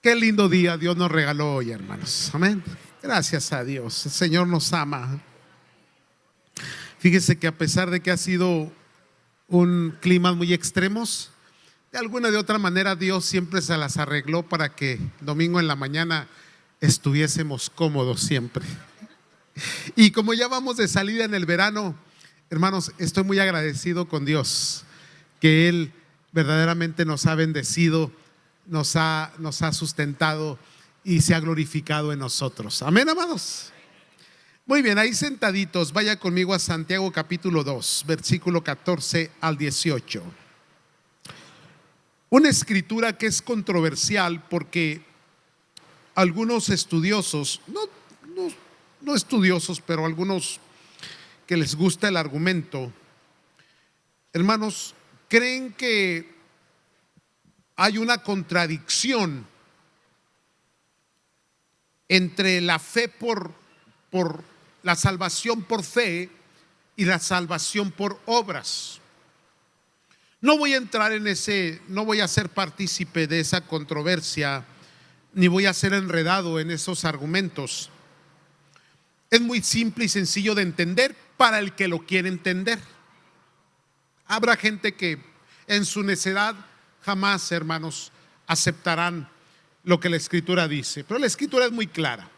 Qué lindo día Dios nos regaló hoy, hermanos. Amén. Gracias a Dios. El Señor nos ama. Fíjese que a pesar de que ha sido un clima muy extremos, de alguna de otra manera Dios siempre se las arregló para que domingo en la mañana estuviésemos cómodos siempre. Y como ya vamos de salida en el verano, hermanos, estoy muy agradecido con Dios que Él verdaderamente nos ha bendecido, nos ha sustentado y se ha glorificado en nosotros. Amén, amados. Muy bien, ahí sentaditos, vaya conmigo a Santiago capítulo 2, versículo 14 al 18. Una escritura que es controversial porque algunos estudiosos, no estudiosos, pero algunos que les gusta el argumento, hermanos, creen que hay una contradicción entre la fe por la salvación por fe y la salvación por obras. No voy a entrar en no voy a ser partícipe de esa controversia, ni voy a ser enredado en esos argumentos. Es muy simple y sencillo de entender para el que lo quiere entender. Habrá gente que en su necedad jamás, hermanos, aceptarán lo que la Escritura dice, pero la Escritura es muy clara.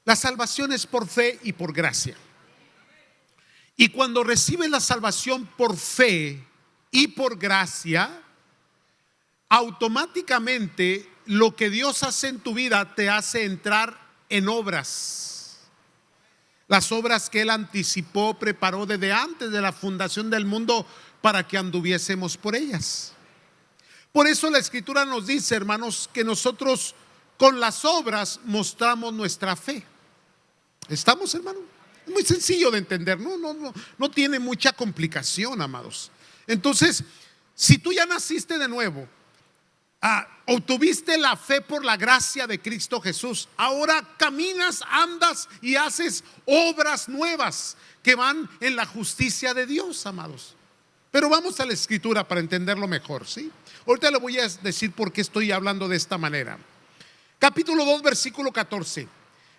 La salvación es por fe y por gracia. Y cuando recibes la salvación por fe y por gracia, automáticamente lo que Dios hace en tu vida te hace entrar en obras. Las obras que Él anticipó, preparó desde antes de la fundación del mundo para que anduviésemos por ellas. Por eso la Escritura nos dice, hermanos, que nosotros con las obras mostramos nuestra fe. ¿Estamos, hermano? Es muy sencillo de entender, no tiene mucha complicación, amados. Entonces, si tú ya naciste de nuevo, obtuviste la fe por la gracia de Cristo Jesús, ahora caminas, andas y haces obras nuevas que van en la justicia de Dios, amados. Pero vamos a la Escritura para entenderlo mejor, ¿sí? Ahorita le voy a decir por qué estoy hablando de esta manera. Capítulo 2, versículo 14.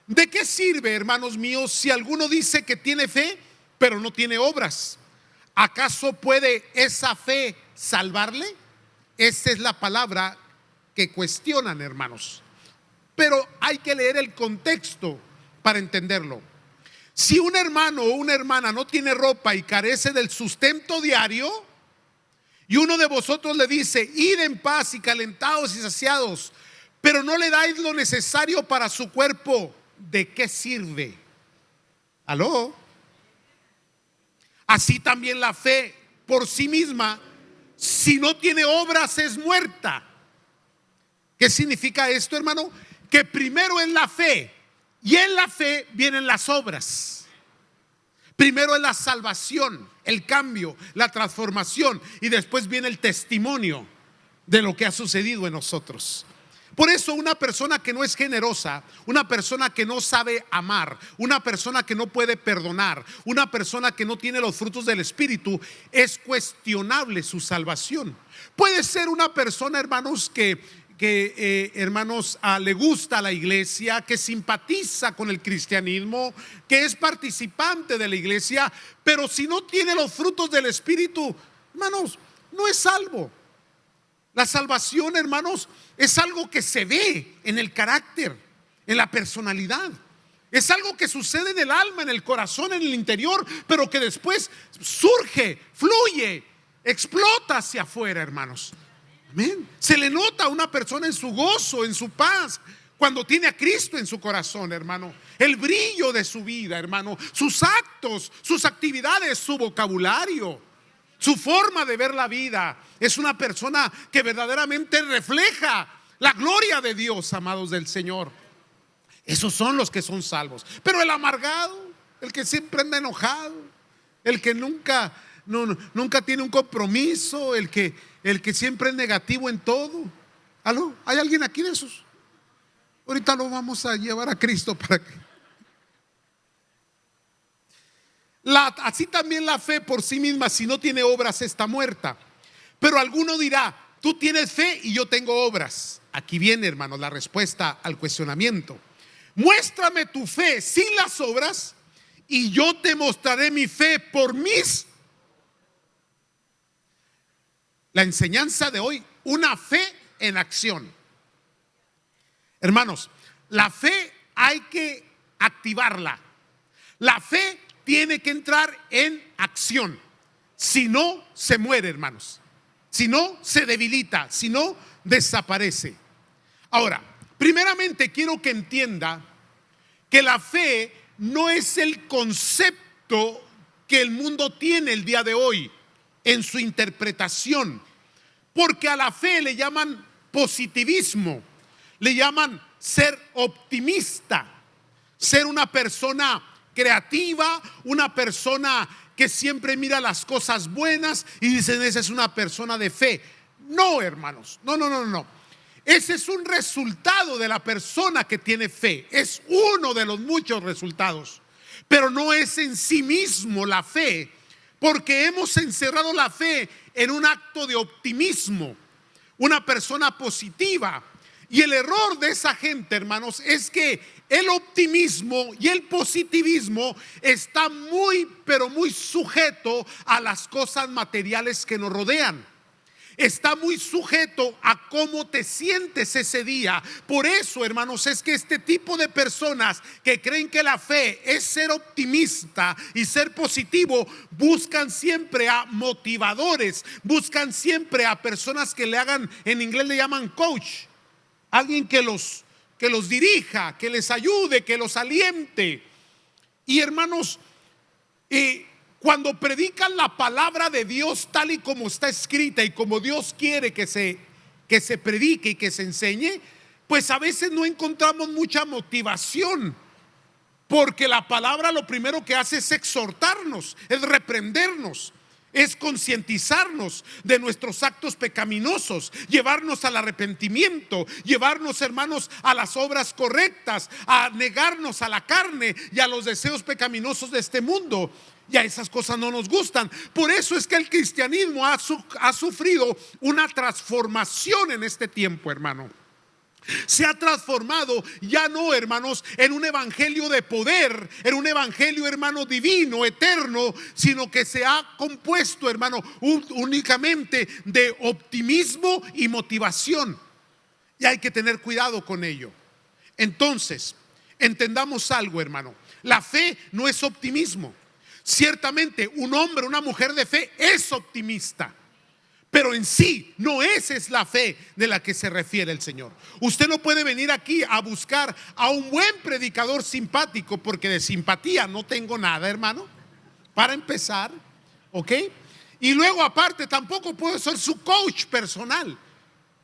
¿De qué sirve, hermanos míos, si alguno dice que tiene fe, pero no tiene obras? ¿Acaso puede esa fe salvarle? Esta es la palabra que cuestionan, hermanos. Pero hay que leer el contexto para entenderlo. Si un hermano o una hermana no tiene ropa y carece del sustento diario, y uno de vosotros le dice: id en paz y calentados y saciados, pero no le dais lo necesario para su cuerpo, ¿de qué sirve? ¿Aló? Así también la fe por sí misma, si no tiene obras, es muerta. ¿Qué significa esto, hermano? Que primero es la fe, y en la fe vienen las obras. Primero es la salvación, el cambio, la transformación, y después viene el testimonio de lo que ha sucedido en nosotros. Por eso una persona que no es generosa, una persona que no sabe amar, una persona que no puede perdonar, una persona que no tiene los frutos del Espíritu, es cuestionable su salvación. Puede ser una persona, hermanos, que le gusta la iglesia, que simpatiza con el cristianismo, que es participante de la iglesia, pero si no tiene los frutos del Espíritu, hermanos, no es salvo. La salvación, hermanos, es algo que se ve en el carácter, en la personalidad. Es algo que sucede en el alma, en el corazón, en el interior, pero que después surge, fluye, explota hacia afuera, hermanos. Amén. Se le nota a una persona en su gozo, en su paz, cuando tiene a Cristo en su corazón, hermano. El brillo de su vida, hermano. Sus actos, sus actividades, su vocabulario, su forma de ver la vida. Es una persona que verdaderamente refleja la gloria de Dios, amados del Señor. Esos son los que son salvos. Pero el amargado, el que siempre anda enojado, el que nunca tiene un compromiso, el que siempre es negativo en todo. ¿Aló? ¿Hay alguien aquí de esos? Ahorita lo vamos a llevar a Cristo para que... Así también la fe por sí misma, si no tiene obras, está muerta. Pero alguno dirá: tú tienes fe y yo tengo obras. Aquí viene, hermanos, la respuesta al cuestionamiento. Muéstrame tu fe sin las obras y yo te mostraré mi fe por mis. La enseñanza de hoy, una fe en acción. Hermanos, la fe hay que activarla. La fe tiene que entrar en acción. Si no, se muere, hermanos. Si no, se debilita. Si no, desaparece. Ahora, primeramente quiero que entienda que la fe no es el concepto que el mundo tiene el día de hoy en su interpretación, porque a la fe le llaman positivismo, le llaman ser optimista, ser una persona creativa, una persona que siempre mira las cosas buenas y dicen esa es una persona de fe. No, hermanos, no. Ese es un resultado de la persona que tiene fe, es uno de los muchos resultados, pero no es en sí mismo la fe, porque hemos encerrado la fe en un acto de optimismo, una persona positiva. Y el error de esa gente, hermanos, es que el optimismo y el positivismo está pero muy sujeto a las cosas materiales que nos rodean. Está muy sujeto a cómo te sientes ese día. Por eso, hermanos, es que este tipo de personas que creen que la fe es ser optimista y ser positivo, buscan siempre a motivadores, buscan siempre a personas que le hagan, en inglés le llaman coach, alguien que los dirija, que les ayude, que los aliente. Y hermanos, cuando predican la palabra de Dios tal y como está escrita y como Dios quiere que se predique y que se enseñe, pues a veces no encontramos mucha motivación, porque la palabra lo primero que hace es exhortarnos, es reprendernos, es concientizarnos de nuestros actos pecaminosos, llevarnos al arrepentimiento, llevarnos, hermanos, a las obras correctas, a negarnos a la carne y a los deseos pecaminosos de este mundo. Y a esas cosas no nos gustan. Por eso es que el cristianismo ha sufrido una transformación en este tiempo, hermano. Se ha transformado ya no, hermanos, en un evangelio de poder, en un evangelio, hermano, divino, eterno, sino que se ha compuesto, hermano, únicamente de optimismo y motivación. Y hay que tener cuidado con ello. Entonces, entendamos algo, hermano. La fe no es optimismo. Ciertamente un hombre, una mujer de fe es optimista, pero en sí no esa es la fe de la que se refiere el Señor. Usted no puede venir aquí a buscar a un buen predicador simpático, porque de simpatía no tengo nada, hermano, para empezar, ¿ok? Y luego aparte tampoco puedo ser su coach personal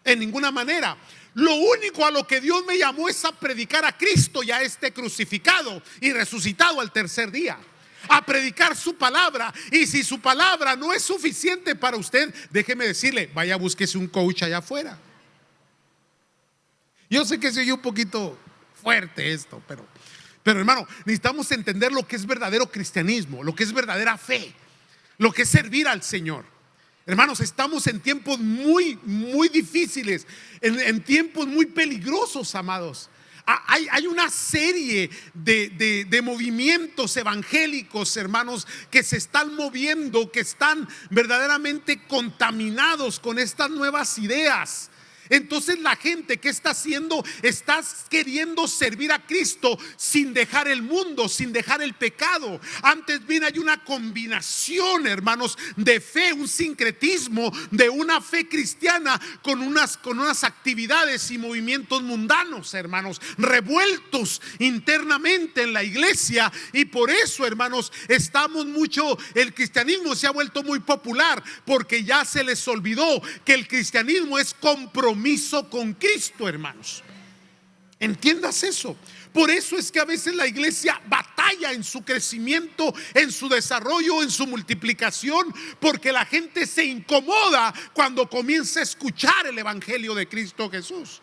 en ninguna manera. Lo único a lo que Dios me llamó es a predicar a Cristo y a este crucificado y resucitado al tercer día, a predicar su palabra. Y si su palabra no es suficiente para usted, déjeme decirle, vaya, búsquese un coach allá afuera. Yo sé que se oye un poquito fuerte esto, pero hermano, necesitamos entender lo que es verdadero cristianismo, lo que es verdadera fe, lo que es servir al Señor. Hermanos, estamos en tiempos muy difíciles, en tiempos muy peligrosos, amados. Hay una serie de movimientos evangélicos, hermanos, que se están moviendo, que están verdaderamente contaminados con estas nuevas ideas. Entonces la gente, ¿qué está haciendo? Está queriendo servir a Cristo sin dejar el mundo, sin dejar el pecado. Antes bien hay una combinación, hermanos, de fe, un sincretismo de una fe cristiana con unas actividades y movimientos mundanos, hermanos, revueltos internamente en la iglesia. Y por eso, hermanos, el cristianismo se ha vuelto muy popular, porque ya se les olvidó que el cristianismo es compromiso con Cristo, hermanos. Entiendas eso. Por eso es que a veces la iglesia batalla en su crecimiento, en su desarrollo, en su multiplicación, porque la gente se incomoda cuando comienza a escuchar el evangelio de Cristo Jesús.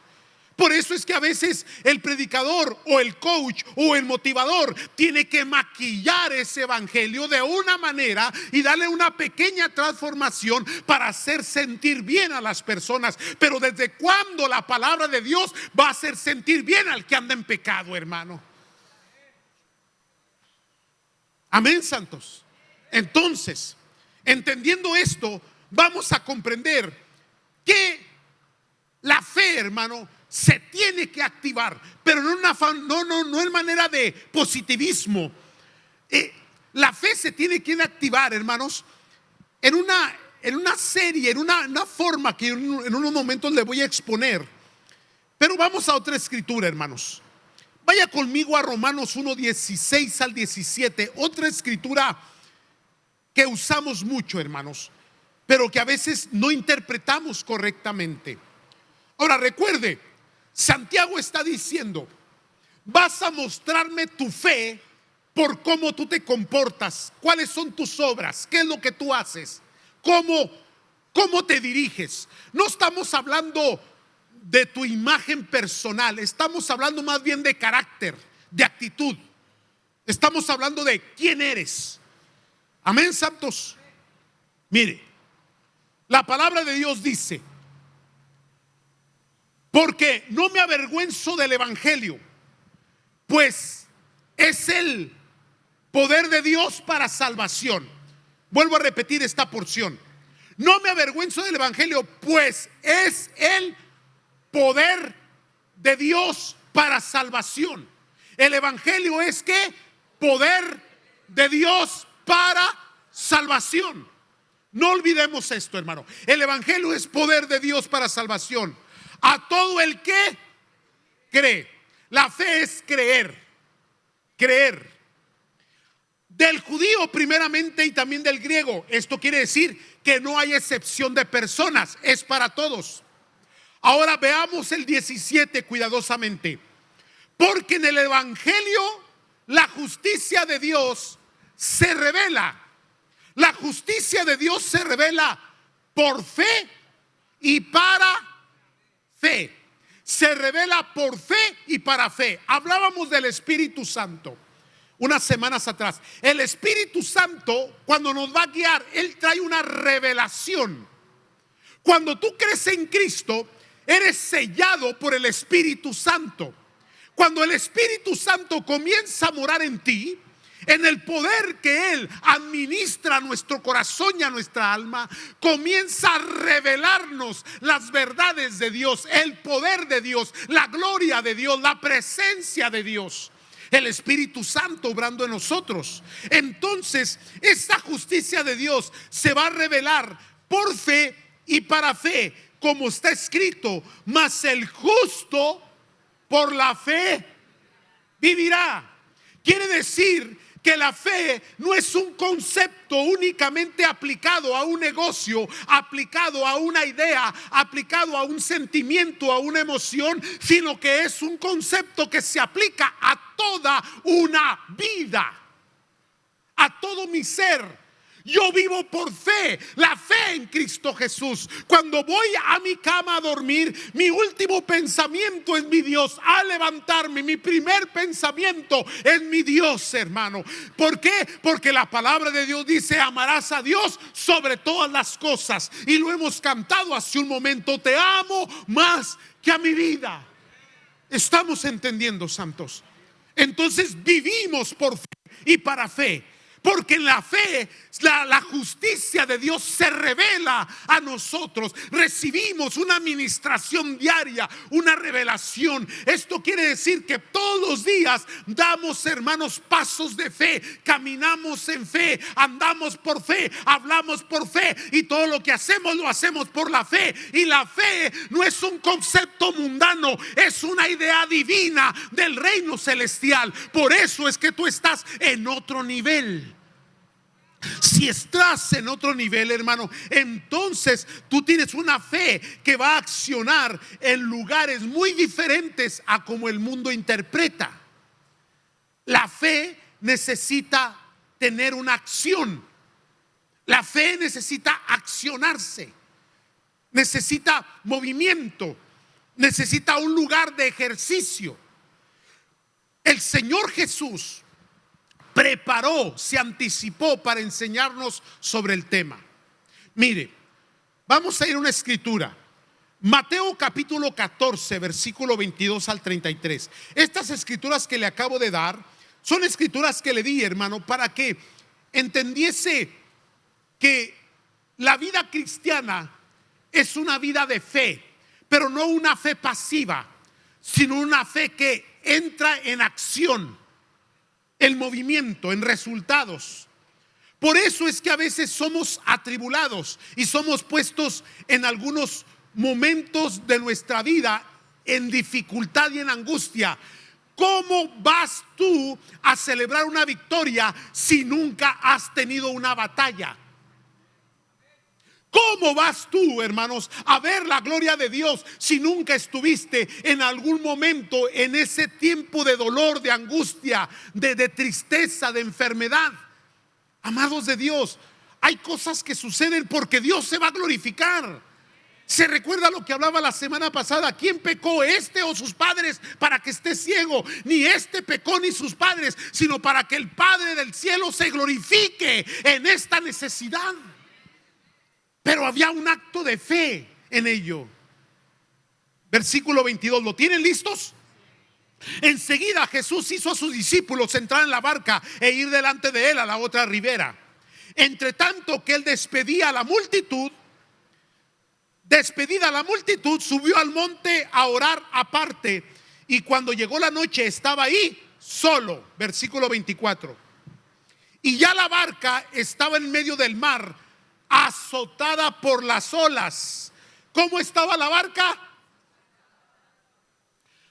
Por eso es que a veces el predicador o el coach o el motivador tiene que maquillar ese evangelio de una manera y darle una pequeña transformación para hacer sentir bien a las personas. Pero ¿desde cuándo la palabra de Dios va a hacer sentir bien al que anda en pecado, hermano? Amén, santos. Entonces, entendiendo esto, vamos a comprender que la fe, hermano, se tiene que activar, pero no en manera de positivismo. La fe se tiene que activar, hermanos, en una serie, en una forma que en unos momentos le voy a exponer. Pero vamos a otra escritura, hermanos. Vaya conmigo a Romanos 1, 16 al 17, otra escritura que usamos mucho, hermanos, pero que a veces no interpretamos correctamente. Ahora recuerde, Santiago está diciendo: vas a mostrarme tu fe por cómo tú te comportas, cuáles son tus obras, qué es lo que tú haces, cómo te diriges. No estamos hablando de tu imagen personal, estamos hablando más bien de carácter, de actitud. Estamos hablando de quién eres. Amén, santos. Mire, la palabra de Dios dice: porque no me avergüenzo del evangelio, pues es el poder de Dios para salvación. Vuelvo a repetir esta porción: no me avergüenzo del evangelio, pues es el poder de Dios para salvación. El evangelio es ¿qué? Poder de Dios para salvación. No olvidemos esto, hermano. El evangelio es poder de Dios para salvación a todo el que cree. La fe es creer. Del judío primeramente y también del griego. Esto quiere decir que no hay excepción de personas, es para todos. Ahora veamos el 17 cuidadosamente. Porque en el evangelio la justicia de Dios se revela. La justicia de Dios se revela por fe y para fe. Se revela por fe y para fe. Hablábamos del Espíritu Santo unas semanas atrás. El Espíritu Santo, cuando nos va a guiar, Él trae una revelación. Cuando tú crees en Cristo, eres sellado por el Espíritu Santo. Cuando el Espíritu Santo comienza a morar en ti, en el poder que Él administra a nuestro corazón y a nuestra alma, comienza a revelarnos las verdades de Dios, el poder de Dios, la gloria de Dios, la presencia de Dios. El Espíritu Santo obrando en nosotros. Entonces, esta justicia de Dios se va a revelar por fe y para fe, como está escrito: mas el justo por la fe vivirá. Quiere decir que la fe no es un concepto únicamente aplicado a un negocio, aplicado a una idea, aplicado a un sentimiento, a una emoción, sino que es un concepto que se aplica a toda una vida, a todo mi ser. Yo vivo por fe, la fe en Cristo Jesús. Cuando voy a mi cama a dormir, mi último pensamiento es mi Dios. Al levantarme, mi primer pensamiento es mi Dios, hermano. ¿Por qué? Porque la palabra de Dios dice: amarás a Dios sobre todas las cosas. Y lo hemos cantado hace un momento: te amo más que a mi vida. ¿Estamos entendiendo, santos? Entonces vivimos por fe y para fe. Porque en la fe la justicia de Dios se revela a nosotros. Recibimos una administración diaria, una revelación. Esto quiere decir que todos los días damos, hermanos, pasos de fe. Caminamos en fe, andamos por fe, hablamos por fe. Y todo lo que hacemos lo hacemos por la fe. Y la fe no es un concepto mundano, es una idea divina del reino celestial. Por eso es que tú estás en otro nivel. Si estás en otro nivel, hermano, entonces tú tienes una fe que va a accionar en lugares muy diferentes a como el mundo interpreta. La fe necesita tener una acción. La fe necesita accionarse. Necesita movimiento. necesita un lugar de ejercicio. El Señor Jesús preparó, se anticipó para enseñarnos sobre el tema. Mire, vamos a ir a una escritura. Mateo capítulo 14, versículo 22 al 33. Estas escrituras que le acabo de dar son escrituras que le di, hermano, para que entendiese que la vida cristiana es una vida de fe, pero no una fe pasiva, sino una fe que entra en acción, en movimiento, en resultados. Por eso es que a veces somos atribulados y somos puestos en algunos momentos de nuestra vida en dificultad y en angustia. ¿Cómo vas tú a celebrar una victoria si nunca has tenido una batalla? ¿Cómo vas tú, hermanos, a ver la gloria de Dios si nunca estuviste en algún momento en ese tiempo de dolor, de angustia, de tristeza, de enfermedad? Amados de Dios, hay cosas que suceden porque Dios se va a glorificar. ¿Se recuerda lo que hablaba la semana pasada? ¿Quién pecó, este o sus padres, para que esté ciego? Ni este pecó ni sus padres, sino para que el Padre del cielo se glorifique en esta necesidad. Pero había un acto de fe en ello. Versículo 22, ¿lo tienen listos? Enseguida Jesús hizo a sus discípulos entrar en la barca e ir delante de él a la otra ribera. Entre tanto que él despedida a la multitud, subió al monte a orar aparte. Y cuando llegó la noche estaba ahí solo. Versículo 24. Y ya la barca estaba en medio del mar, azotada por las olas. ¿Cómo estaba la barca?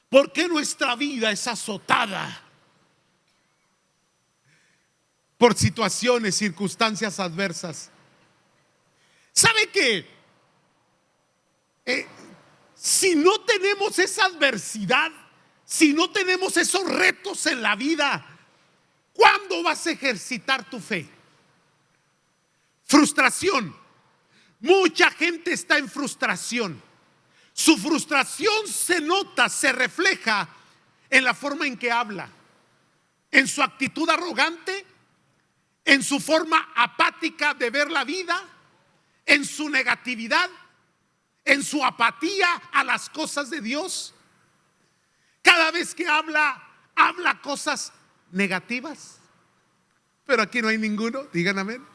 ¿Por qué nuestra vida es azotada por situaciones, circunstancias adversas? ¿Sabe qué? Si no tenemos esa adversidad, si no tenemos esos retos en la vida, ¿cuándo vas a ejercitar tu fe? Frustración. Mucha gente está en frustración. Su frustración se nota, se refleja en la forma en que habla, en su actitud arrogante, en su forma apática de ver la vida, en su negatividad, en su apatía a las cosas de Dios. Cada vez que habla cosas negativas. Pero aquí no hay ninguno, digan amén.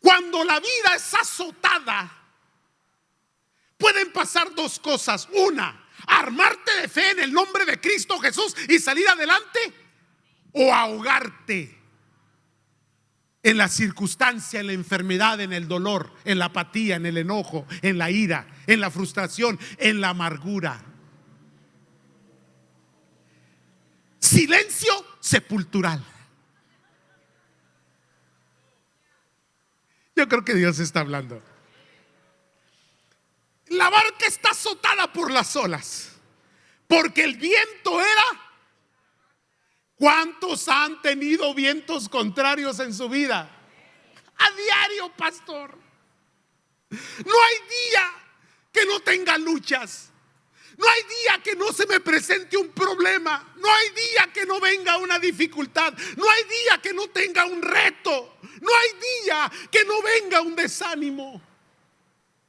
Cuando la vida es azotada, pueden pasar dos cosas. Una, armarte de fe en el nombre de Cristo Jesús y salir adelante, o ahogarte en la circunstancia, en la enfermedad, en el dolor, en la apatía, en el enojo, en la ira, en la frustración, en la amargura. Silencio sepultural. Yo creo que Dios está hablando. La barca está azotada por las olas, porque el viento era. ¿Cuántos han tenido vientos contrarios en su vida? A diario, pastor. No hay día que no tenga luchas. No hay día que no se me presente un problema. No hay día que no venga una dificultad. No hay día que no tenga un reto. No hay día que no venga un desánimo.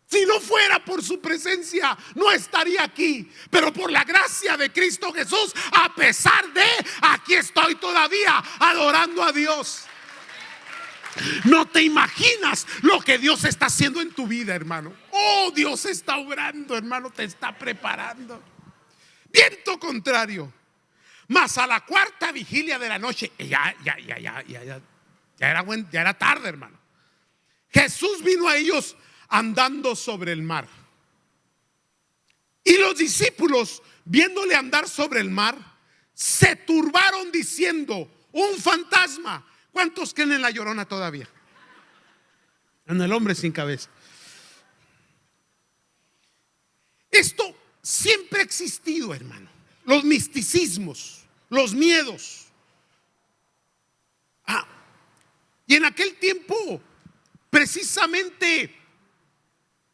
Si no fuera por su presencia, no estaría aquí. Pero por la gracia de Cristo Jesús, a pesar de, aquí estoy todavía adorando a Dios. No te imaginas lo que Dios está haciendo en tu vida, hermano. Oh, Dios está obrando, hermano, te está preparando. Viento contrario. Mas a la cuarta vigilia de la noche, ya era tarde, hermano. Jesús vino a ellos andando sobre el mar. Y los discípulos, viéndole andar sobre el mar, se turbaron diciendo: un fantasma. ¿Cuántos creen en la Llorona todavía? En el hombre sin cabeza. Esto siempre ha existido, hermano. Los misticismos, los miedos. Y en aquel tiempo, precisamente,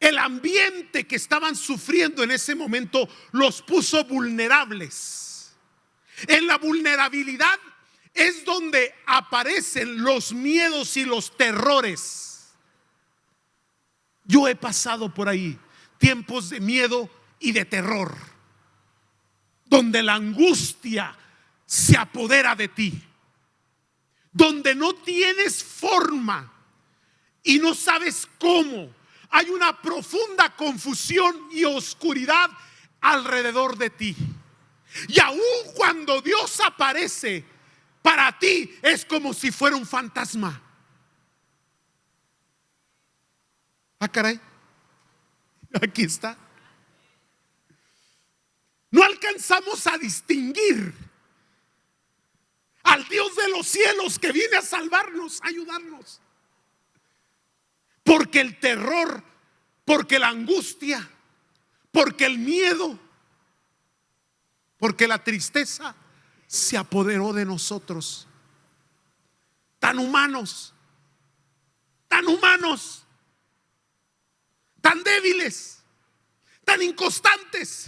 el ambiente que estaban sufriendo en ese momento los puso vulnerables. En la vulnerabilidad es donde aparecen los miedos y los terrores. Yo he pasado por ahí tiempos de miedo y de terror, donde la angustia se apodera de ti, donde no tienes forma y no sabes cómo. Hay una profunda confusión y oscuridad alrededor de ti. Y aun cuando Dios aparece, para ti es como si fuera un fantasma. Ah, caray, aquí está. No alcanzamos a distinguir al Dios de los cielos que viene a salvarnos, a ayudarnos. Porque el terror, porque la angustia, porque el miedo, porque la tristeza se apoderó de nosotros. Tan humanos, tan humanos, tan débiles, tan inconstantes.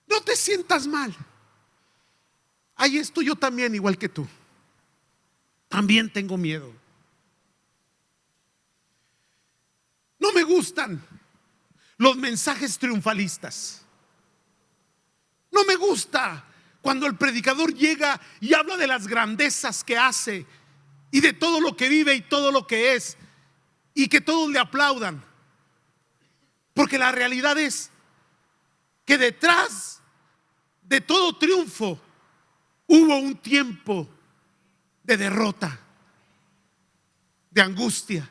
No te sientas mal. Ahí estoy yo también, igual que tú. También tengo miedo. No me gustan los mensajes triunfalistas. No me gusta cuando el predicador llega y habla de las grandezas que hace y de todo lo que vive y todo lo que es, y que todos le aplaudan. Porque la realidad es que detrás de todo triunfo hubo un tiempo de derrota, de angustia,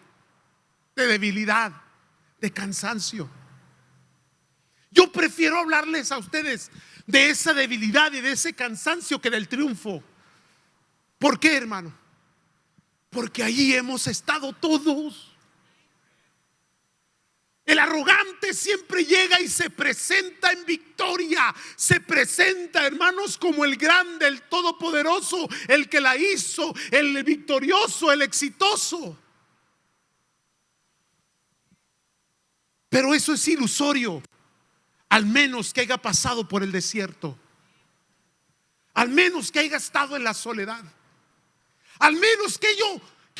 de debilidad, de cansancio. Yo prefiero hablarles a ustedes de esa debilidad y de ese cansancio que del triunfo. ¿Por qué, hermano? Porque allí hemos estado todos. El arrogante siempre llega y se presenta en victoria. Se presenta, hermanos, como el grande, el todopoderoso, el que la hizo, el victorioso, el exitoso. Pero eso es ilusorio, al menos que haya pasado por el desierto, al menos que haya estado en la soledad, al menos que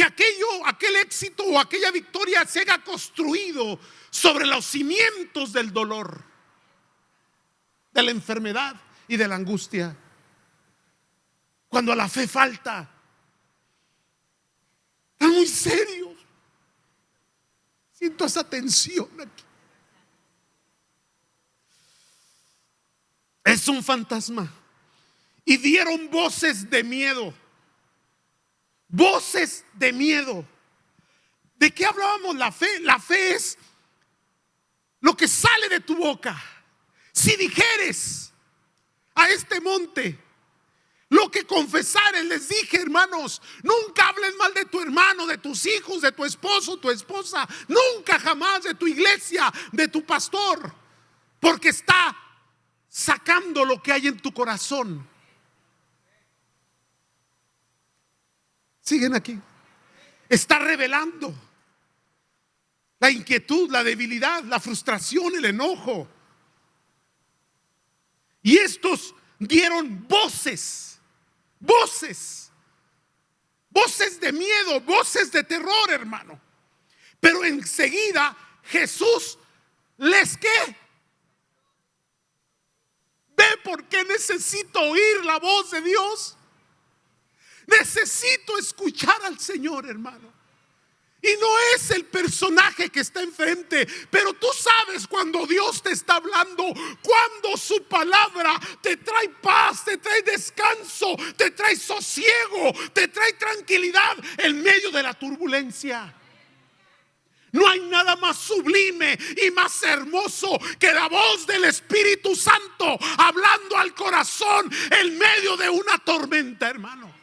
aquel éxito o aquella victoria se haya construido sobre los cimientos del dolor, de la enfermedad y de la angustia. Cuando la fe falta, están muy serios. Siento esa tensión aquí. Es un fantasma. Y dieron voces de miedo. Voces de miedo. ¿De qué hablábamos la fe? La fe es lo que sale de tu boca. Si dijeres a este monte lo que confesares, les dije, hermanos, nunca hables mal de tu hermano, de tus hijos, de tu esposo, tu esposa, nunca jamás de tu iglesia, de tu pastor, porque está sacando lo que hay en tu corazón. Siguen aquí. Está revelando la inquietud, la debilidad, la frustración, el enojo. Y estos dieron voces de miedo, voces de terror, hermano. Pero enseguida Jesús les ¿qué? ¿Ve por qué necesito oír la voz de Dios? Necesito escuchar al Señor, hermano. Y no es el personaje que está enfrente, pero tú sabes cuando Dios te está hablando, cuando su palabra te trae paz, te trae descanso, te trae sosiego, te trae tranquilidad en medio de la turbulencia. No hay nada más sublime y más hermoso que la voz del Espíritu Santo hablando al corazón en medio de una tormenta, hermano.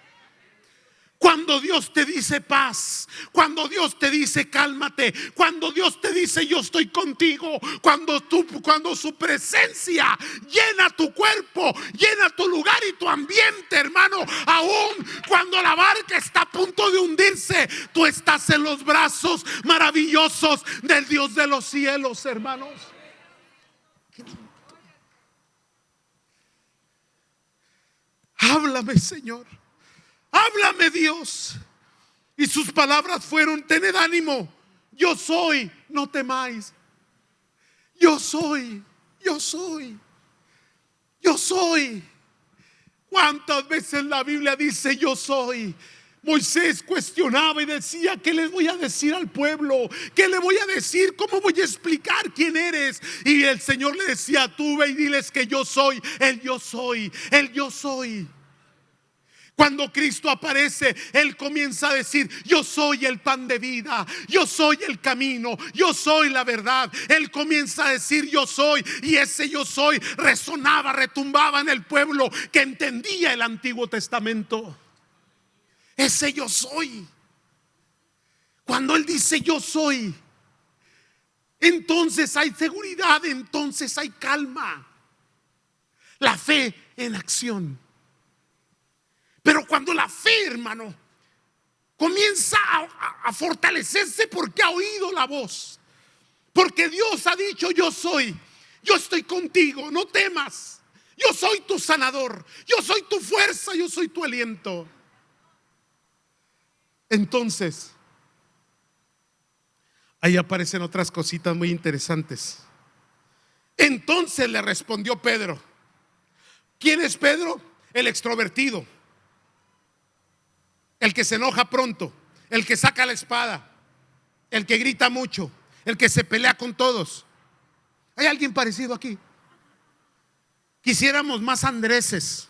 Cuando Dios te dice paz, cuando Dios te dice cálmate, cuando Dios te dice yo estoy contigo, cuando su presencia llena tu cuerpo, llena tu lugar y tu ambiente, hermano, aún cuando la barca está a punto de hundirse, tú estás en los brazos maravillosos del Dios de los cielos, hermanos. Háblame, Señor. Háblame, Dios. Y sus palabras fueron: tened ánimo, yo soy, no temáis. Yo soy, yo soy, yo soy. ¿Cuántas veces la Biblia dice yo soy? Moisés cuestionaba y decía: ¿qué les voy a decir al pueblo? ¿Qué le voy a decir? ¿Cómo voy a explicar quién eres? Y el Señor le decía: tú ve y diles que yo soy, el yo soy, el yo soy. Cuando Cristo aparece, Él comienza a decir: yo soy el pan de vida, yo soy el camino, yo soy la verdad. Él comienza a decir yo soy, y ese yo soy resonaba, retumbaba en el pueblo que entendía el Antiguo Testamento. Ese yo soy. Cuando Él dice yo soy, entonces hay seguridad, entonces hay calma. La fe en acción. Pero cuando la fe, hermano, comienza a fortalecerse porque ha oído la voz, porque Dios ha dicho yo soy, yo estoy contigo, no temas, yo soy tu sanador, yo soy tu fuerza, yo soy tu aliento. Entonces, ahí aparecen otras cositas muy interesantes. Entonces le respondió Pedro. ¿Quién es Pedro? El extrovertido, el que se enoja pronto, el que saca la espada, el que grita mucho, el que se pelea con todos. ¿Hay alguien parecido aquí? Quisiéramos más Andréses,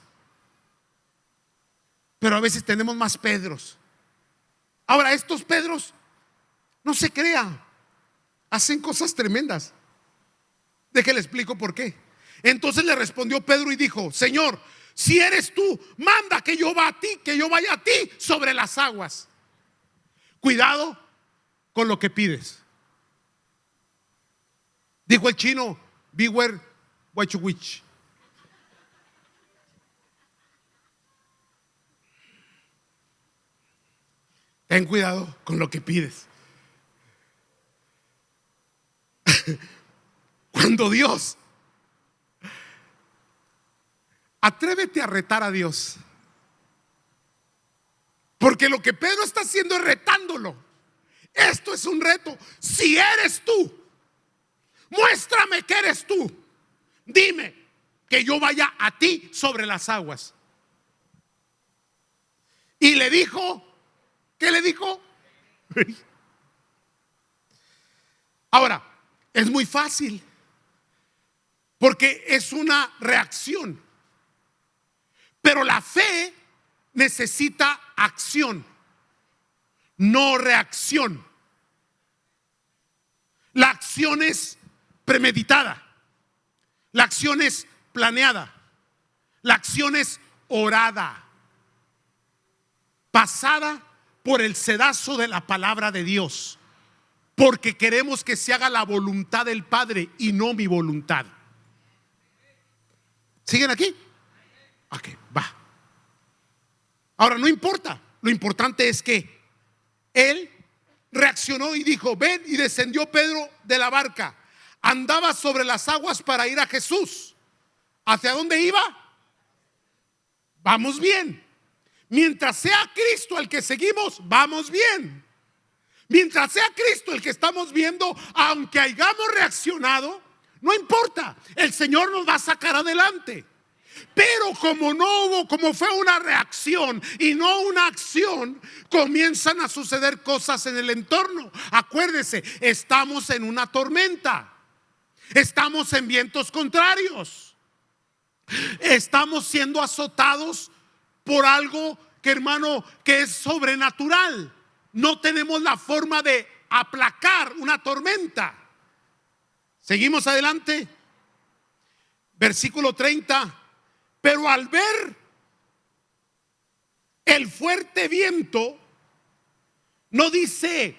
pero a veces tenemos más Pedros. Ahora, estos Pedros, no se crean, hacen cosas tremendas. Déjale explico por qué. Entonces le respondió Pedro y dijo: Señor, si eres tú, manda que yo vaya a ti sobre las aguas. Cuidado con lo que pides. Dijo el chino: beware what you wish. Ten cuidado con lo que pides. Cuando Dios, atrévete a retar a Dios, porque lo que Pedro está haciendo es retándolo. Esto es un reto. Si eres tú, muéstrame que eres tú. Dime que yo vaya a ti sobre las aguas. Y le dijo, ¿qué le dijo? Ahora, es muy fácil, porque es una reacción. Pero la fe necesita acción, no reacción. La acción es premeditada, la acción es planeada, la acción es orada, pasada por el sedazo de la palabra de Dios, porque queremos que se haga la voluntad del Padre y no mi voluntad. ¿Siguen aquí? Ok, va. Ahora, no importa, lo importante es que él reaccionó y dijo: ven. Y descendió Pedro de la barca, andaba sobre las aguas para ir a Jesús. ¿Hacia dónde iba? Vamos bien. Mientras sea Cristo el que seguimos, vamos bien. Mientras sea Cristo el que estamos viendo, aunque hayamos reaccionado, no importa, el Señor nos va a sacar adelante. Pero como fue una reacción y no una acción, comienzan a suceder cosas en el entorno. Acuérdese, estamos en una tormenta, estamos en vientos contrarios, estamos siendo azotados por algo que, hermano, que es sobrenatural. No tenemos la forma de aplacar una tormenta. Seguimos adelante. Versículo 30. Pero al ver el fuerte viento no dice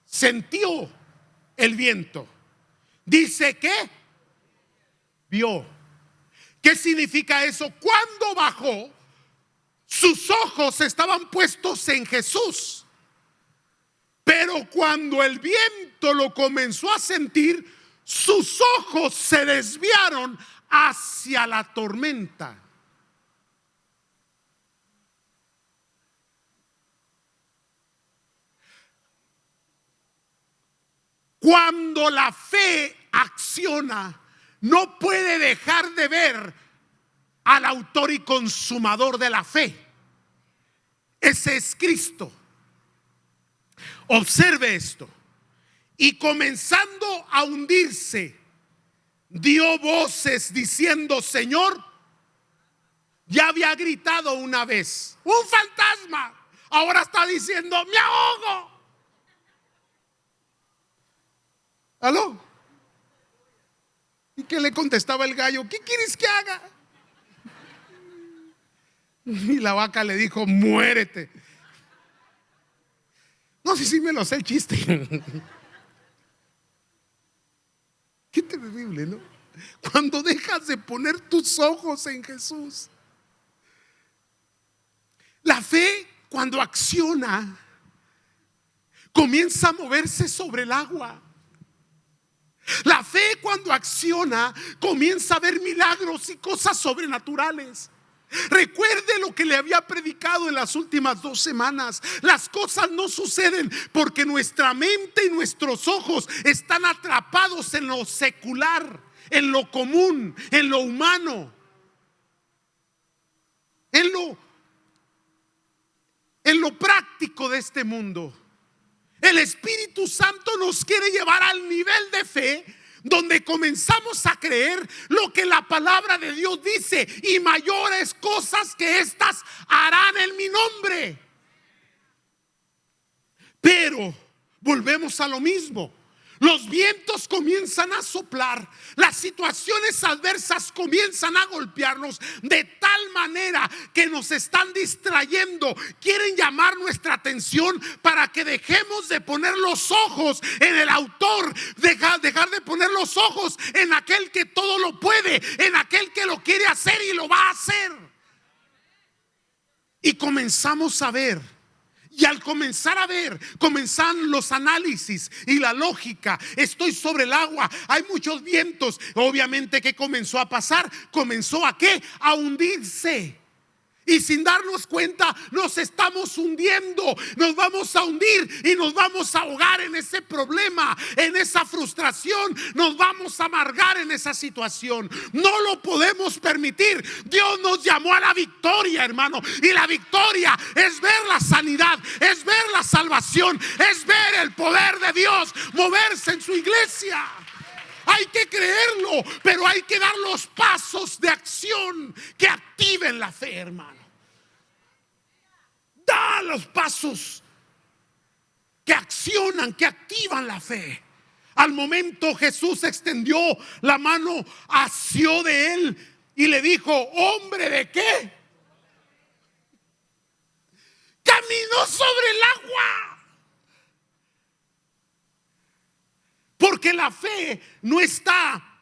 sintió el viento, dice que vio. ¿Qué significa eso? Cuando bajó, sus ojos estaban puestos en Jesús, pero cuando el viento lo comenzó a sentir, sus ojos se desviaron hacia la tormenta. Cuando la fe acciona, no puede dejar de ver al autor y consumador de la fe. Ese es Cristo. Observe esto. Y comenzando a hundirse, dio voces diciendo: Señor, ya había gritado una vez, un fantasma, ahora está diciendo: me ahogo. ¿Aló? ¿Y qué le contestaba el gallo? ¿Qué quieres que haga? Y la vaca le dijo: muérete. No sé si me lo sé el chiste. Qué terrible, ¿no? Cuando dejas de poner tus ojos en Jesús. La fe, cuando acciona, comienza a moverse sobre el agua. La fe, cuando acciona, comienza a ver milagros y cosas sobrenaturales. Recuerde lo que le había predicado en las últimas 2 semanas. Las cosas no suceden porque nuestra mente y nuestros ojos están atrapados en lo secular, en lo común, en lo humano, en lo práctico de este mundo. El Espíritu Santo nos quiere llevar al nivel de fe donde comenzamos a creer lo que la palabra de Dios dice, y mayores cosas que estas harán en mi nombre. Pero volvemos a lo mismo. Los vientos comienzan a soplar, las situaciones adversas comienzan a golpearnos de tal manera que nos están distrayendo. Quieren llamar nuestra atención para que dejemos de poner los ojos en el autor, dejar de poner los ojos en aquel que todo lo puede, en aquel que lo quiere hacer y lo va a hacer. Y comenzamos a ver. Y al comenzar a ver, comenzan los análisis y la lógica. Estoy sobre el agua, hay muchos vientos. Obviamente, ¿qué comenzó a pasar? ¿Comenzó a qué? A hundirse. Y sin darnos cuenta nos estamos hundiendo. Nos vamos a hundir y nos vamos a ahogar en ese problema, en esa frustración. Nos vamos a amargar en esa situación. No lo podemos permitir. Dios nos llamó a la victoria, hermano. Y la victoria es ver la sanidad, es ver la salvación, es ver el poder de Dios moverse en su iglesia. Hay que creerlo, pero hay que dar los pasos de acción que activen la fe, hermano. Da los pasos que accionan, que activan la fe. Al momento Jesús extendió la mano, asió de él y le dijo: hombre, ¿de qué? Caminó sobre el agua. Porque la fe no está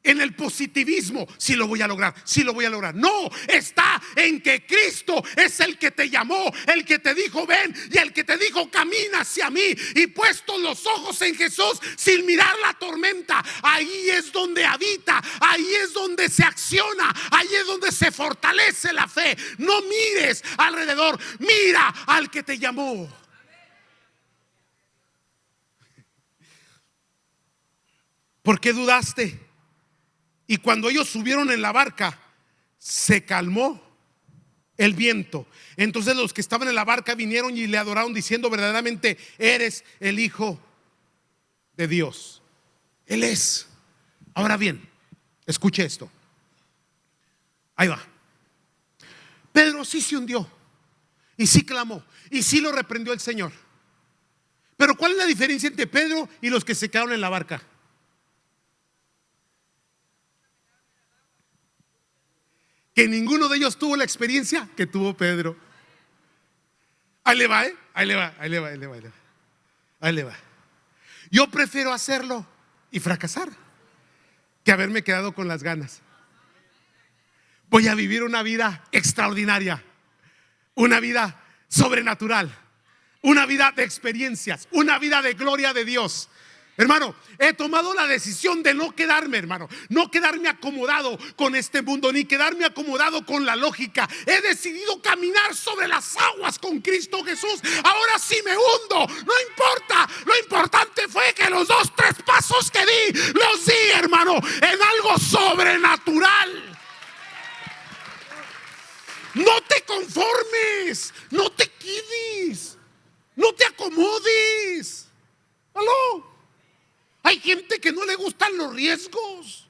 en el positivismo, si lo voy a lograr, si lo voy a lograr. No, está en que Cristo es el que te llamó, el que te dijo ven, y el que te dijo camina hacia mí. Y puestos los ojos en Jesús, sin mirar la tormenta, ahí es donde habita, ahí es donde se acciona, ahí es donde se fortalece la fe. No mires alrededor, mira al que te llamó. ¿Por qué dudaste? Y cuando ellos subieron en la barca, se calmó el viento. Entonces los que estaban en la barca vinieron y le adoraron diciendo: verdaderamente eres el Hijo de Dios. Él es. Ahora bien, escuche esto. Ahí va. Pedro sí se hundió y sí clamó y sí lo reprendió el Señor. Pero ¿cuál es la diferencia entre Pedro y los que se quedaron en la barca? Que ninguno de ellos tuvo la experiencia que tuvo Pedro. Ahí le va, ahí le va, ahí le va, ahí le va, ahí le va. Yo prefiero hacerlo y fracasar que haberme quedado con las ganas. Voy a vivir una vida extraordinaria, una vida sobrenatural, una vida de experiencias, una vida de gloria de Dios. Hermano, he tomado la decisión de no quedarme, hermano, no quedarme acomodado con este mundo, ni quedarme acomodado con la lógica. He decidido caminar sobre las aguas con Cristo Jesús. Ahora sí me hundo, no importa. Lo importante fue que los 2, 3 pasos que di, los di, hermano, en algo sobrenatural. No te conformes, no te quites, no te acomodes. ¿Aló? Hay gente que no le gustan los riesgos,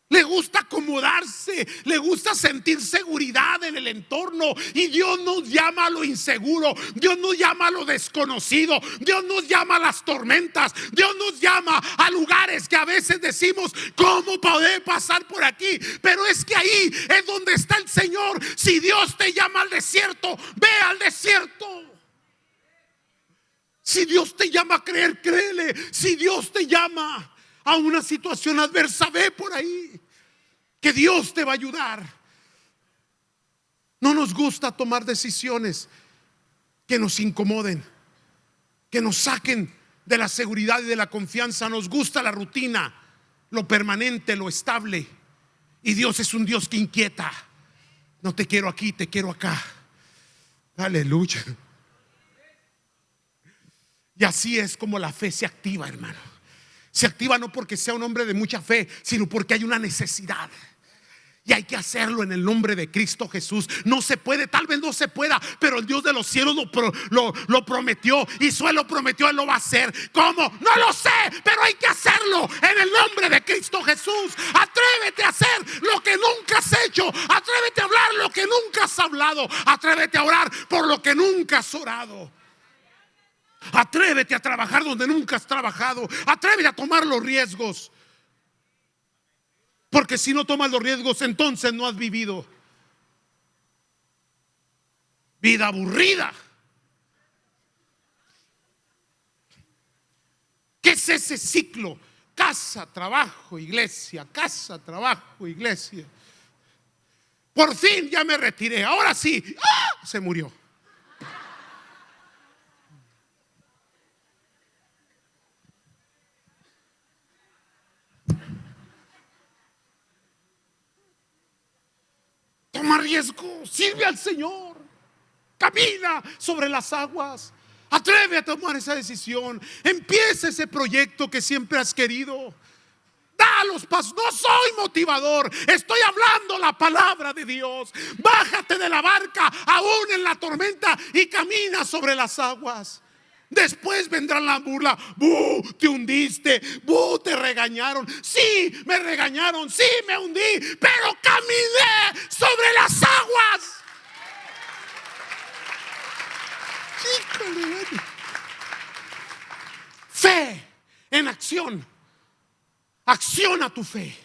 le gusta acomodarse, le gusta sentir seguridad en el entorno. Y Dios nos llama a lo inseguro, Dios nos llama a lo desconocido, Dios nos llama a las tormentas, Dios nos llama a lugares que a veces decimos, ¿cómo poder pasar por aquí? Pero es que ahí es donde está el Señor. Si Dios te llama al desierto, ve al desierto. Si Dios te llama a creer, créele. Si Dios te llama a una situación adversa, ve por ahí, que Dios te va a ayudar. No nos gusta tomar decisiones que nos incomoden, que nos saquen de la seguridad y de la confianza. Nos gusta la rutina, lo permanente, lo estable. Y Dios es un Dios que inquieta. No te quiero aquí, te quiero acá. Aleluya. Y así es como la fe se activa, hermano. Se activa no porque sea un hombre de mucha fe, sino porque hay una necesidad. Y hay que hacerlo en el nombre de Cristo Jesús. No se puede, tal vez no se pueda, pero el Dios de los cielos lo prometió. Y si Él lo prometió, Él lo va a hacer. ¿Cómo? No lo sé, pero hay que hacerlo en el nombre de Cristo Jesús. Atrévete a hacer lo que nunca has hecho. Atrévete a hablar lo que nunca has hablado. Atrévete a orar por lo que nunca has orado. Atrévete a trabajar donde nunca has trabajado. Atrévete a tomar los riesgos. Porque si no tomas los riesgos, entonces no has vivido. Vida aburrida. ¿Qué es ese ciclo? Casa, trabajo, iglesia. Casa, trabajo, iglesia. Por fin ya me retiré. Ahora sí. ¡Ah! Se murió. Toma riesgo, sirve al Señor, camina sobre las aguas, atreve a tomar esa decisión, empieza ese proyecto que siempre has querido. Da los pasos. No soy motivador, estoy hablando la palabra de Dios. Bájate de la barca aún en la tormenta y camina sobre las aguas. Después vendrá la burla. ¡Buh! Te hundiste. ¡Buh! Te regañaron. Sí, me regañaron. Sí, me hundí. Pero caminé sobre las aguas. Híjole. Fe en acción. Acciona tu fe.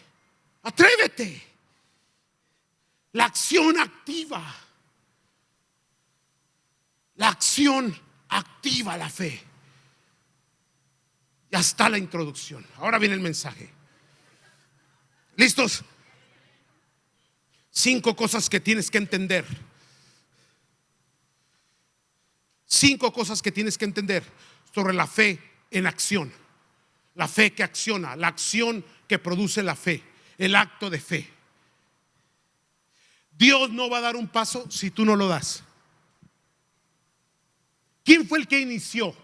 Atrévete. La acción activa. La acción activa la fe. Ya está la introducción. Ahora viene el mensaje. ¿Listos? 5 cosas que tienes que entender. 5 cosas que tienes que entender sobre la fe en acción. La fe que acciona, la acción que produce la fe, el acto de fe. Dios no va a dar un paso si tú no lo das. ¿Quién fue el que inició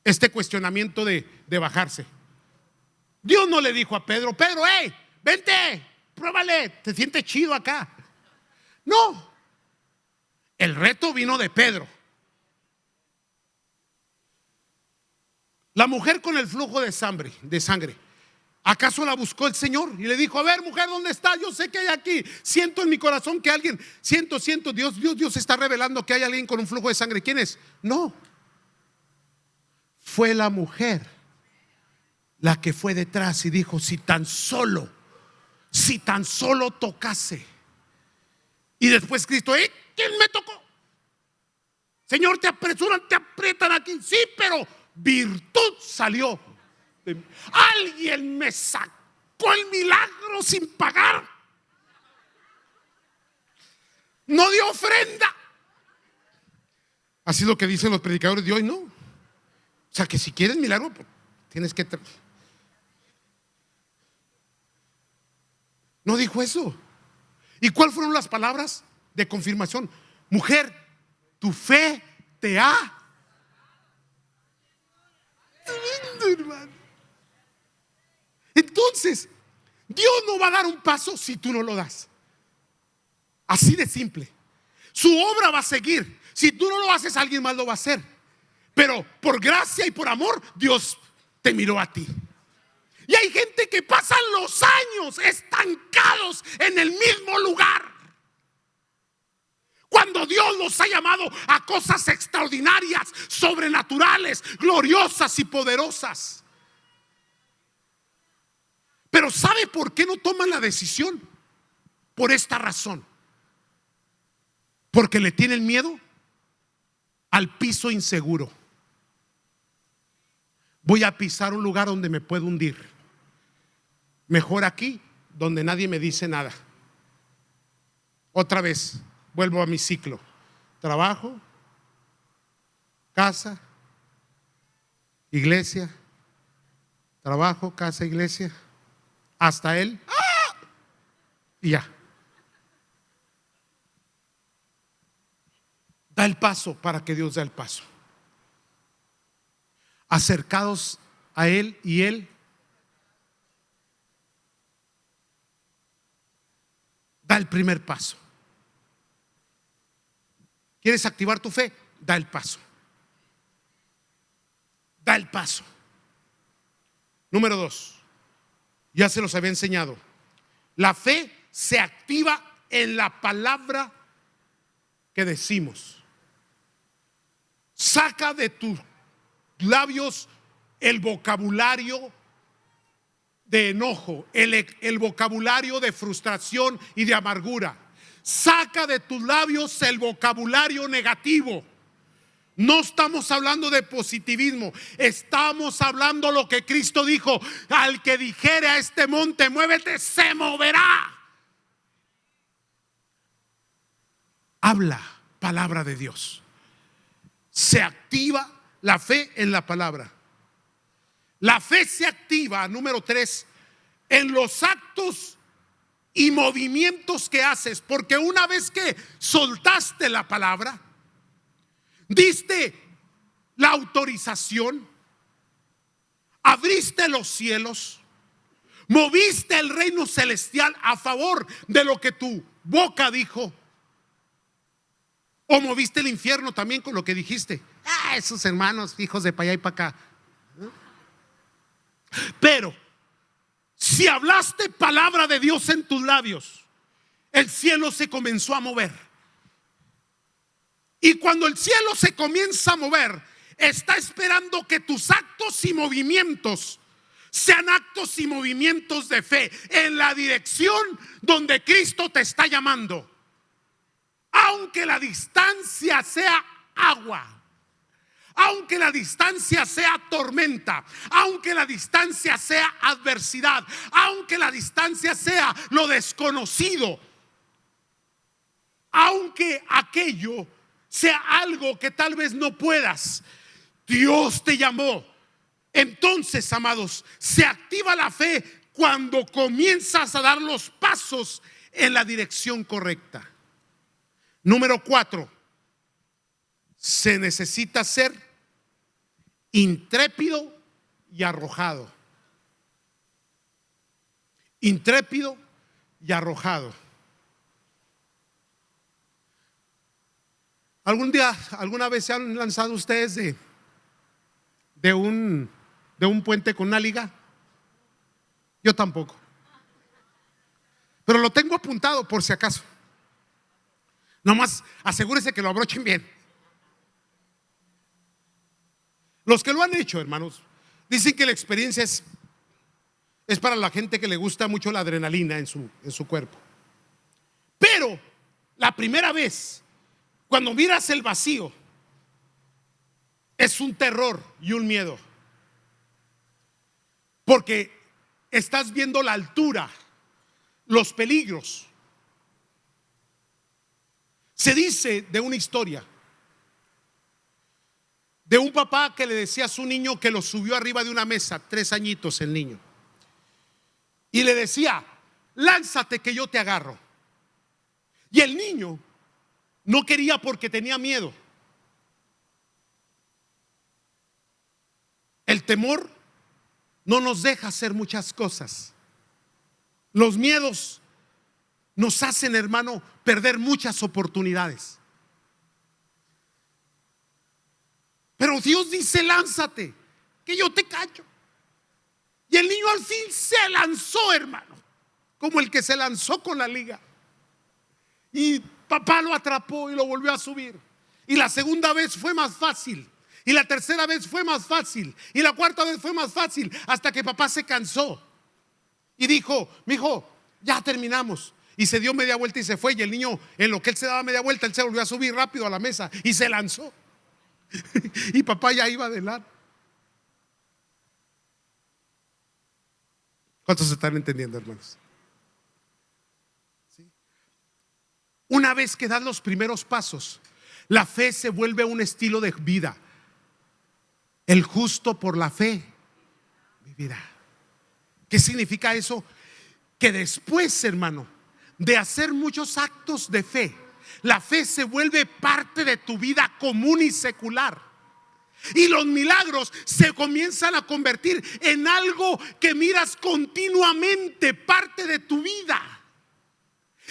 este cuestionamiento de bajarse? Dios no le dijo a Pedro: Pedro, hey, vente, pruébale, te sientes chido acá. No, el reto vino de Pedro. La mujer con el flujo de sangre, ¿acaso la buscó el Señor? Y le dijo: a ver, mujer, ¿dónde está? Yo sé que hay aquí. Siento en mi corazón que alguien, siento, Dios está revelando que hay alguien con un flujo de sangre. ¿Quién es? No. Fue la mujer la que fue detrás y dijo: si tan solo tocase. Y después Cristo: ¿quién me tocó? Señor, te apresuran, te aprietan aquí. Sí, pero virtud salió de mí. Alguien me sacó el milagro sin pagar. No dio ofrenda. Así es lo que dicen los predicadores de hoy, ¿no? O sea, que si quieres milagro, pues, tienes que... No dijo eso. ¿Y cuáles fueron las palabras de confirmación? Mujer, tu fe te ha... Hermano. Entonces, Dios no va a dar un paso si tú no lo das. Así de simple. Su obra va a seguir. Si tú no lo haces, alguien más lo va a hacer. Pero por gracia y por amor, Dios te miró a ti. Y hay gente que pasan los años estancados en el mismo lugar, cuando Dios los ha llamado a cosas extraordinarias, sobrenaturales, gloriosas y poderosas. Pero ¿sabe por qué no toman la decisión? Por esta razón. Porque le tienen miedo al piso inseguro. Voy a pisar un lugar donde me puedo hundir. Mejor aquí, donde nadie me dice nada. Otra vez, vuelvo a mi ciclo. Trabajo, casa, iglesia. Trabajo, casa, iglesia. Hasta él. Y ya. Da el paso para que Dios dé el paso. Acercados a Él y Él da el primer paso. ¿Quieres activar tu fe? Da el paso. Da el paso. Número 2. Ya se los había enseñado. La fe se activa en la palabra que decimos. Saca de tus labios el vocabulario de enojo, el vocabulario de frustración y de amargura. Saca de tus labios el vocabulario negativo. No estamos hablando de positivismo, estamos hablando lo que Cristo dijo: al que dijere a este monte, muévete, se moverá. Habla palabra de Dios. Se activa la fe en la palabra. La fe se activa, número 3, en los actos y movimientos que haces. Porque una vez que soltaste la palabra, diste la autorización, abriste los cielos, moviste el reino celestial a favor de lo que tu boca dijo, o moviste el infierno también con lo que dijiste. Esos hermanos, hijos de para allá y para acá. Pero si hablaste palabra de Dios en tus labios, el cielo se comenzó a mover. Y cuando el cielo se comienza a mover, está esperando que tus actos y movimientos sean actos y movimientos de fe en la dirección donde Cristo te está llamando. Aunque la distancia sea agua, aunque la distancia sea tormenta, aunque la distancia sea adversidad, aunque la distancia sea lo desconocido, aunque aquello sea algo que tal vez no puedas, Dios te llamó. Entonces, amados, se activa la fe cuando comienzas a dar los pasos en la dirección correcta. Número 4, se necesita ser intrépido y arrojado. Intrépido y arrojado. ¿Alguna vez se han lanzado ustedes de un puente con una liga? Yo tampoco. Pero lo tengo apuntado por si acaso. Nomás asegúrese que lo abrochen bien. Los que lo han hecho, hermanos, dicen que la experiencia es para la gente que le gusta mucho la adrenalina en su cuerpo. Pero la primera vez, cuando miras el vacío es un terror y un miedo, porque estás viendo la altura, los peligros. Se dice de una historia de un papá que le decía a su niño, que lo subió arriba de una mesa, 3 añitos el niño, y le decía: lánzate que yo te agarro. Y el niño no quería porque tenía miedo. El temor no nos deja hacer muchas cosas. Los miedos nos hacen, hermano, perder muchas oportunidades. Pero Dios dice: lánzate, que yo te cacho. Y el niño al fin se lanzó, hermano, como el que se lanzó con la liga. Y papá lo atrapó y lo volvió a subir. Y la segunda vez fue más fácil. Y la tercera vez fue más fácil. Y la cuarta vez fue más fácil. Hasta que papá se cansó y dijo: mijo, ya terminamos. Y se dio media vuelta y se fue. Y el niño, en lo que él se daba media vuelta, él se volvió a subir rápido a la mesa y se lanzó. Y papá ya iba adelante. ¿Cuántos se están entendiendo, hermanos? ¿Sí? Una vez que das los primeros pasos, la fe se vuelve un estilo de vida. El justo por la fe vivirá. ¿Qué significa eso? Que después, hermano, de hacer muchos actos de fe, la fe se vuelve parte de tu vida común y secular. Y los milagros se comienzan a convertir en algo que miras continuamente, parte de tu vida.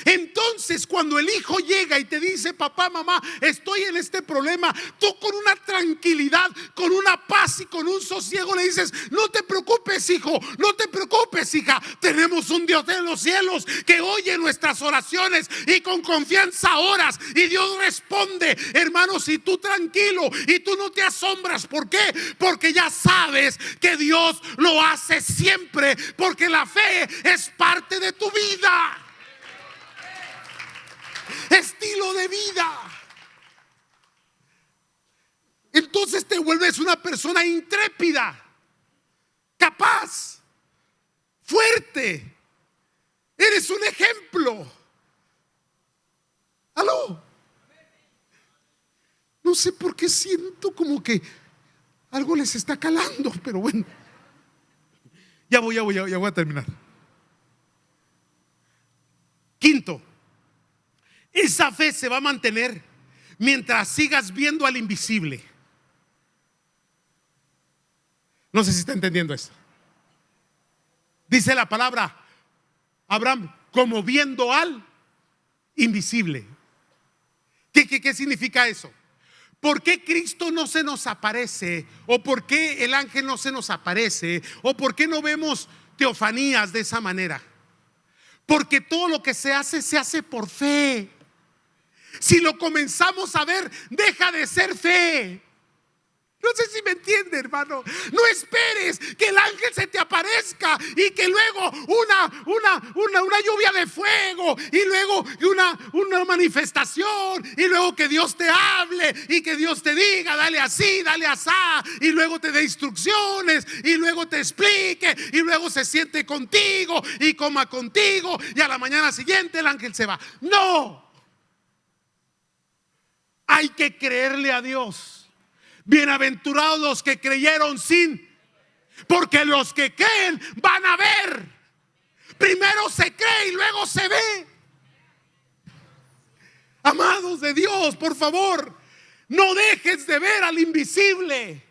Entonces, cuando el hijo llega y te dice: papá, mamá, estoy en este problema, tú con una tranquilidad, con una paz y con un sosiego le dices: no te preocupes, hijo, no te preocupes, hija. Tenemos un Dios de los cielos que oye nuestras oraciones y con confianza oras y Dios responde, hermanos. Y tú tranquilo y tú no te asombras. ¿Por qué? Porque ya sabes que Dios lo hace siempre, porque la fe es parte de tu vida. Estilo de vida. Entonces te vuelves una persona intrépida, capaz, fuerte. Eres un ejemplo. ¿Aló? No sé por qué siento como que algo les está calando, pero bueno, ya voy a terminar. Quinto, esa fe se va a mantener mientras sigas viendo al invisible. No sé si está entendiendo eso. Dice la palabra, Abraham, como viendo al invisible. ¿Qué significa eso? ¿Por qué Cristo no se nos aparece? ¿O por qué el ángel no se nos aparece? ¿O por qué no vemos teofanías de esa manera? Porque todo lo que se hace por fe. Si lo comenzamos a ver, deja de ser fe. No sé si me entiende, hermano. No esperes que el ángel se te aparezca y que luego una lluvia de fuego y luego una manifestación y luego que Dios te hable y que Dios te diga: dale así, dale asá, y luego te dé instrucciones y luego te explique y luego se siente contigo y coma contigo y a la mañana siguiente el ángel se va. No. Hay que creerle a Dios. Bienaventurados los que creyeron sin, porque los que creen van a ver. Primero se cree y luego se ve. Amados de Dios, por favor, no dejes de ver al invisible.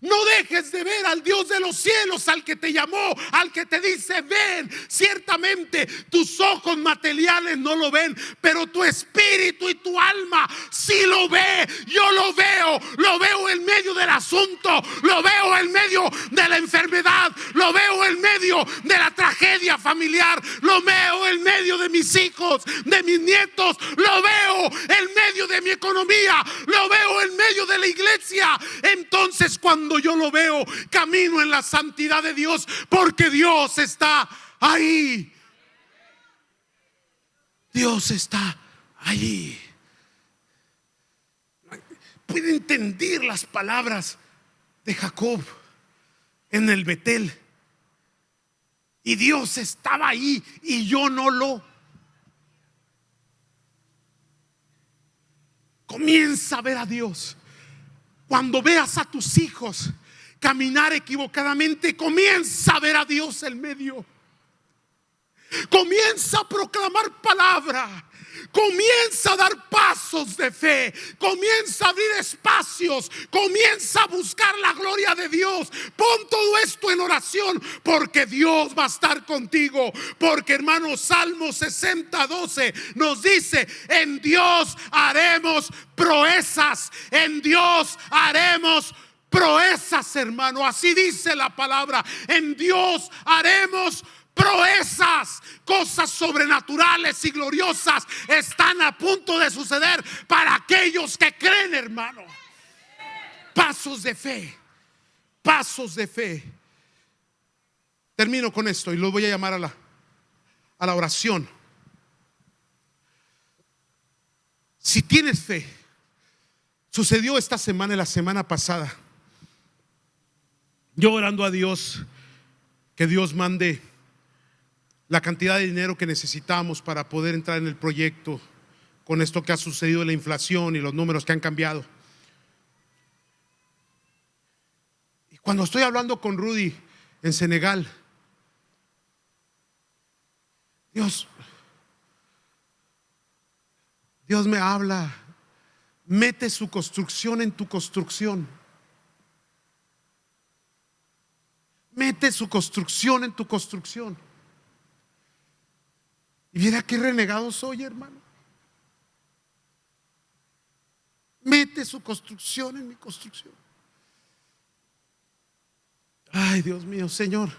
No dejes de ver al Dios de los cielos, al que te llamó, al que te dice: ven. Ciertamente tus ojos materiales no lo ven, pero tu espíritu y tu alma sí lo ve. Yo lo veo en medio del asunto, lo veo en medio de la enfermedad, lo veo en medio de la tragedia familiar, lo veo en medio de mis hijos, de mis nietos, lo veo en medio de mi economía, lo veo en medio de la iglesia. Entonces, cuando yo lo veo, camino en la santidad de Dios, porque Dios está ahí. Dios está allí. puede entender las palabras de Jacob en el Betel. Y Dios estaba ahí y yo no lo. Comienza a ver a Dios. Cuando veas a tus hijos caminar equivocadamente, comienza a ver a Dios en medio. Comienza a proclamar palabra. Comienza a dar pasos de fe. Comienza a abrir espacios. Comienza a buscar la gloria de Dios. Pon todo esto en oración, porque Dios va a estar contigo. Porque, hermanos, Salmo 60:12 nos dice: en Dios haremos proezas. En Dios haremos proezas, hermano. Así dice la palabra. En Dios haremos proezas. Cosas sobrenaturales y gloriosas están a punto de suceder para aquellos que creen, hermano. Pasos de fe. Pasos de fe. Termino con esto y lo voy a llamar a la oración. Si tienes fe, sucedió esta semana y la semana pasada, yo orando a Dios que Dios mande la cantidad de dinero que necesitamos para poder entrar en el proyecto, con esto que ha sucedido de la inflación y los números que han cambiado. Y cuando estoy hablando con Rudy en Senegal, Dios me habla: mete su construcción en tu construcción. Mete su construcción en tu construcción. Y mira qué renegado soy, hermano. Mete su construcción en mi construcción. Ay, Dios mío, Señor,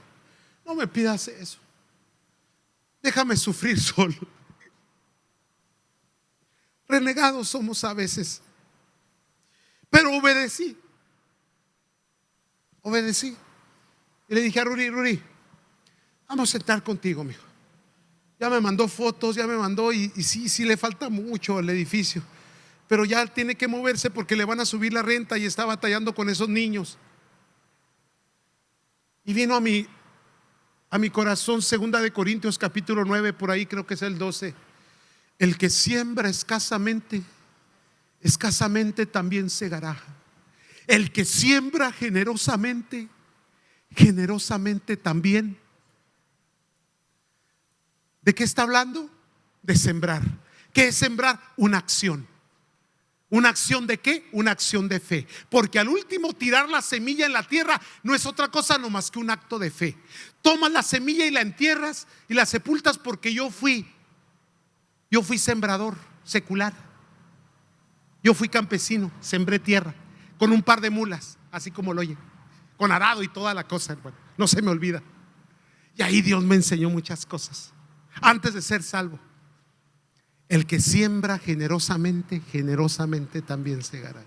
no me pidas eso. Déjame sufrir solo. Renegados somos a veces. Pero obedecí. Y le dije a Rudy, vamos a sentar contigo, mijo. Ya me mandó fotos, ya me mandó, y sí le falta mucho al edificio, pero ya tiene que moverse porque le van a subir la renta y está batallando con esos niños. Y vino a mi corazón 2 Corintios capítulo 9, por ahí creo que es el 12. El que siembra escasamente, escasamente también segará. El que siembra generosamente, generosamente también. ¿De qué está hablando? De sembrar. ¿Qué es sembrar? Una acción. ¿Una acción de qué? Una acción de fe. Porque al último, tirar la semilla en la tierra no es otra cosa no más que un acto de fe. Tomas la semilla y la entierras y la sepultas, porque yo fui sembrador secular. Yo fui campesino, sembré tierra con un par de mulas, así como lo oye, con arado y toda la cosa, hermano. No se me olvida. Y ahí Dios me enseñó muchas cosas antes de ser salvo. El que siembra generosamente, generosamente también segará.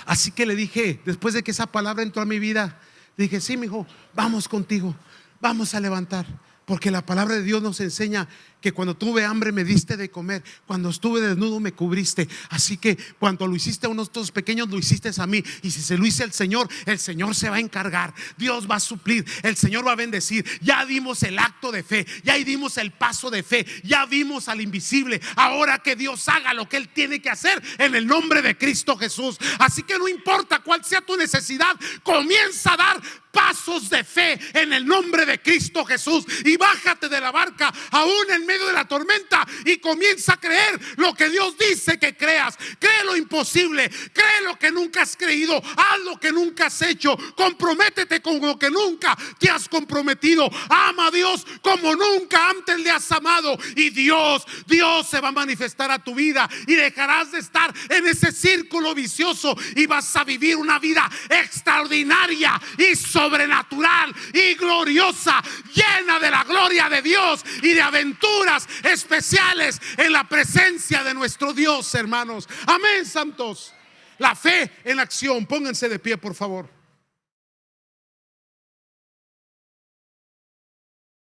Así que le dije, después de que esa palabra entró a mi vida, le dije: sí, mijo, vamos contigo, vamos a levantar. Porque la palabra de Dios nos enseña que cuando tuve hambre me diste de comer, cuando estuve desnudo me cubriste. Así que cuando lo hiciste a unos de estos pequeños, lo hiciste a mí. Y si se lo hice al Señor, el Señor se va a encargar. Dios va a suplir, el Señor va a bendecir. Ya dimos el acto de fe, ya dimos el paso de fe, ya vimos al invisible. Ahora que Dios haga lo que Él tiene que hacer en el nombre de Cristo Jesús. Así que no importa cuál sea tu necesidad, comienza a dar pasos de fe en el nombre de Cristo Jesús. Y bájate de la barca aún en medio de la tormenta y comienza a creer lo que Dios dice que creas. Cree lo imposible, cree lo que nunca has creído, haz lo que nunca has hecho, comprométete con lo que nunca te has comprometido. Ama a Dios como nunca antes le has amado, y Dios se va a manifestar a tu vida y dejarás de estar en ese círculo vicioso y vas a vivir una vida extraordinaria y sobrenatural y gloriosa, llena de la gloria de Dios y de aventuras especiales en la presencia de nuestro Dios, hermanos. Amén, santos. La fe en acción. Pónganse de pie, por favor.